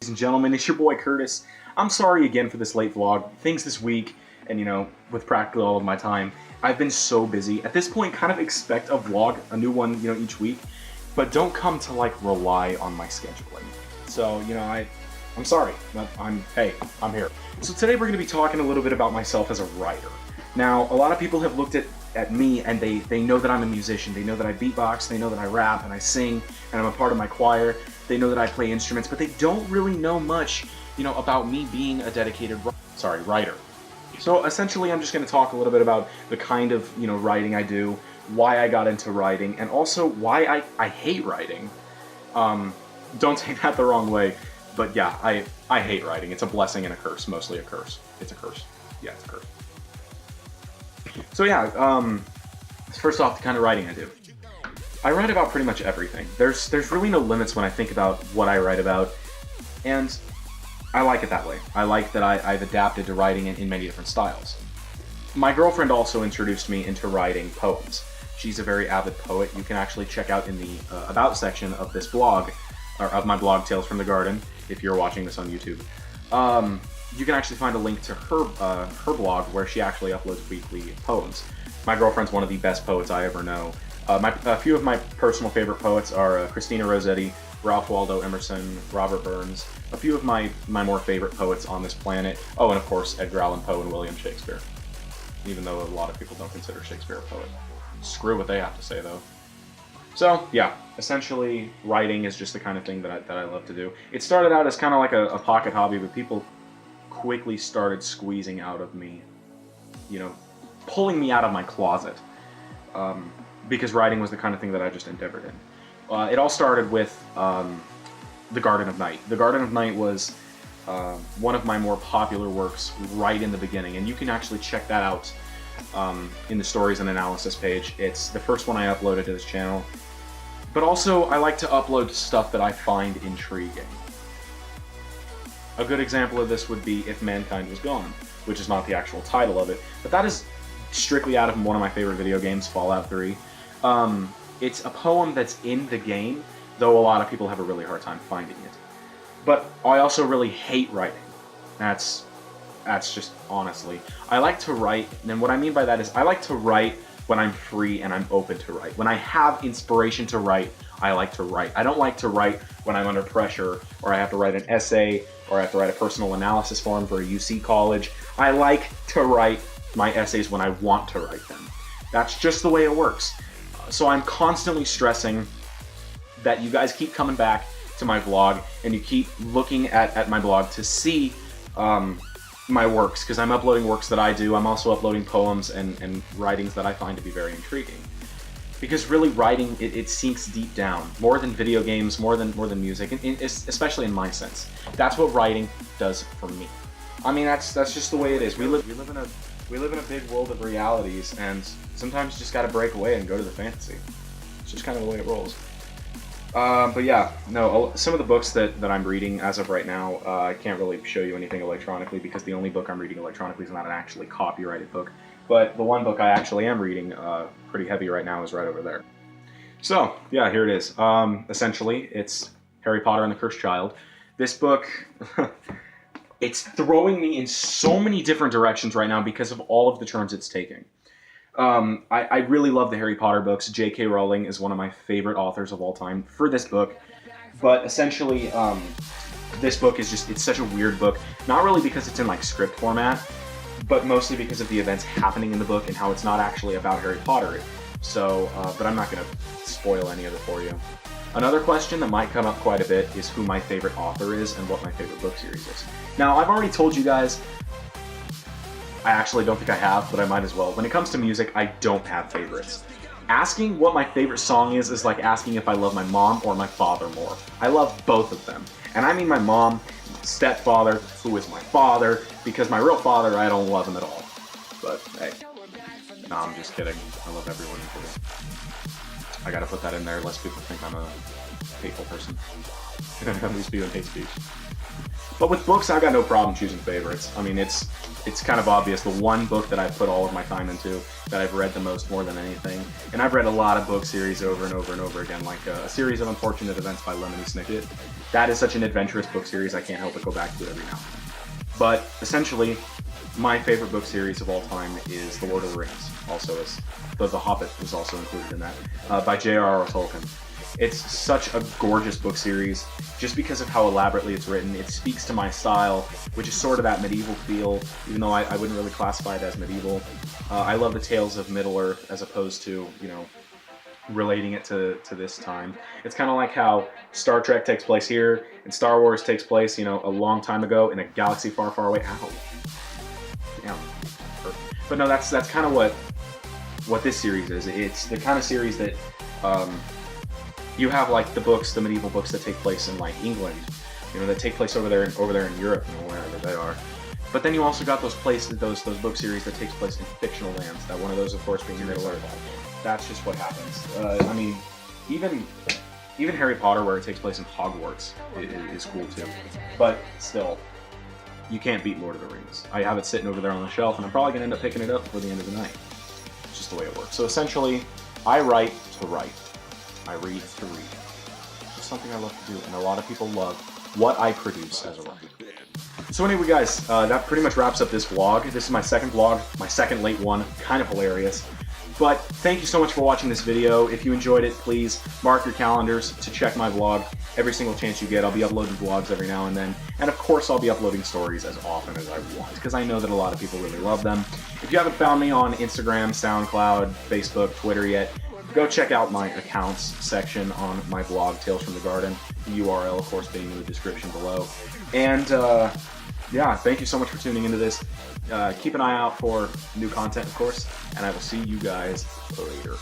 Ladies and gentlemen, it's your boy Curtis. I'm sorry again for this late vlog. Things this week, and with practically all of my time, I've been so busy. At this point, kind of expect a vlog, a new one, each week, but don't come to rely on my scheduling. So, I'm sorry, but I'm here. So today we're gonna be talking a little bit about myself as a writer. Now, a lot of people have looked at me and they know that I'm a musician. They know that I beatbox, they know that I rap and I sing, and I'm a part of my choir. They know that I play instruments, but they don't really know much, about me being a dedicated writer. So essentially, I'm just going to talk a little bit about the kind of, writing I do, why I got into writing, and also why I hate writing. Don't take that the wrong way, but yeah, I hate writing. It's a blessing and a curse, mostly a curse. It's a curse. Yeah, it's a curse. So yeah, first off, the kind of writing I do. I write about pretty much everything. There's really no limits when I think about what I write about, and I like it that way. I like that I've adapted to writing in many different styles. My girlfriend also introduced me into writing poems. She's a very avid poet. You can actually check out in the About section of this blog, or of my blog, Tales from the Garden, if you're watching this on YouTube. You can actually find a link to her blog where she actually uploads weekly poems. My girlfriend's one of the best poets I ever know. A few of my personal favorite poets are Christina Rossetti, Ralph Waldo Emerson, Robert Burns, a few of my more favorite poets on this planet. Oh, and of course, Edgar Allan Poe and William Shakespeare. Even though a lot of people don't consider Shakespeare a poet. Screw what they have to say, though. So, yeah, essentially, writing is just the kind of thing that I love to do. It started out as kind of like a pocket hobby, but people quickly started squeezing out of me, pulling me out of my closet. Because writing was the kind of thing that I just endeavored in. It all started with The Garden of Night. The Garden of Night was one of my more popular works right in the beginning, and you can actually check that out in the Stories and Analysis page. It's the first one I uploaded to this channel. But also, I like to upload stuff that I find intriguing. A good example of this would be If Mankind Was Gone, which is not the actual title of it, but that is strictly out of one of my favorite video games, Fallout 3. It's a poem that's in the game, though a lot of people have a really hard time finding it. But I also really hate writing. That's just honestly. I like to write, and what I mean by that is I like to write when I'm free and I'm open to write. When I have inspiration to write, I like to write. I don't like to write when I'm under pressure, or I have to write an essay, or I have to write a personal analysis form for a UC college. I like to write my essays when I want to write them. That's just the way it works. So I'm constantly stressing that you guys keep coming back to my vlog and you keep looking at my blog to see my works, because I'm uploading works that I do. I'm also uploading poems and writings that I find to be very intriguing. Because really writing, it sinks deep down, more than video games, more than music, especially in my sense. That's what writing does for me. I mean, that's just the way it is. We live in a big world of realities, and sometimes you just gotta break away and go to the fantasy. It's just kind of the way it rolls. But yeah, no, some of the books that I'm reading as of right now, I can't really show you anything electronically because the only book I'm reading electronically is not an actually copyrighted book. But the one book I actually am reading pretty heavy right now is right over there. So, yeah, here it is. Essentially, it's Harry Potter and the Cursed Child. This book, it's throwing me in so many different directions right now because of all of the turns it's taking. I really love the Harry Potter books. J.K. Rowling is one of my favorite authors of all time for this book. But essentially, this book is it's such a weird book. Not really because it's in script format, but mostly because of the events happening in the book and how it's not actually about Harry Potter. So, but I'm not going to spoil any of it for you. Another question that might come up quite a bit is who my favorite author is and what my favorite book series is. Now, I've already told you guys, I actually don't think I have, but I might as well. When it comes to music, I don't have favorites. Asking what my favorite song is like asking if I love my mom or my father more. I love both of them. And I mean my mom, my stepfather, who is my father, because my real father, I don't love him at all. But hey, no, I'm just kidding. I love everyone equally. I gotta put that in there lest people think I'm a hateful person. At least be in hate speech. But with books, I've got no problem choosing favorites. I mean, it's kind of obvious. The one book that I've put all of my time into, that I've read the most more than anything, and I've read a lot of book series over and over and over again, like a series of Unfortunate Events by Lemony Snicket. That is such an adventurous book series, I can't help but go back to it every now and then. But essentially, my favorite book series of all time is The Lord of the Rings. Also, The Hobbit was also included in that, by J.R.R. Tolkien. It's such a gorgeous book series, just because of how elaborately it's written. It speaks to my style, which is sort of that medieval feel, even though I wouldn't really classify it as medieval. I love the tales of Middle-earth as opposed to, you know, relating it to this time. It's kind of like how Star Trek takes place here, and Star Wars takes place, you know, a long time ago in a galaxy far, far away. Ow. Yeah. But no, that's kind of what this series is. It's the kind of series that you have like the medieval books that take place in like England, you know, that take place over there in Europe, you know, wherever they are. But then you also got those book series that takes place in fictional lands. That one of those, of course, being Middle-earth. That's just what happens. I mean, even Harry Potter, where it takes place in Hogwarts, is cool too. But still, you can't beat Lord of the Rings. I have it sitting over there on the shelf, and I'm probably gonna end up picking it up before the end of the night. It's just the way it works. So essentially, I write to write. I read to read. It's something I love to do, and a lot of people love what I produce as a writer. So anyway, guys, that pretty much wraps up this vlog. This is my second vlog, my second late one, kind of hilarious. But thank you so much for watching this video. If you enjoyed it, please mark your calendars to check my vlog every single chance you get. I'll be uploading vlogs every now and then. And of course, I'll be uploading stories as often as I want, because I know that a lot of people really love them. If you haven't found me on Instagram, SoundCloud, Facebook, Twitter yet, go check out my accounts section on my blog, Tales from the Garden. The URL, of course, being in the description below. And yeah, thank you so much for tuning into this. Keep an eye out for new content, of course, and I will see you guys later.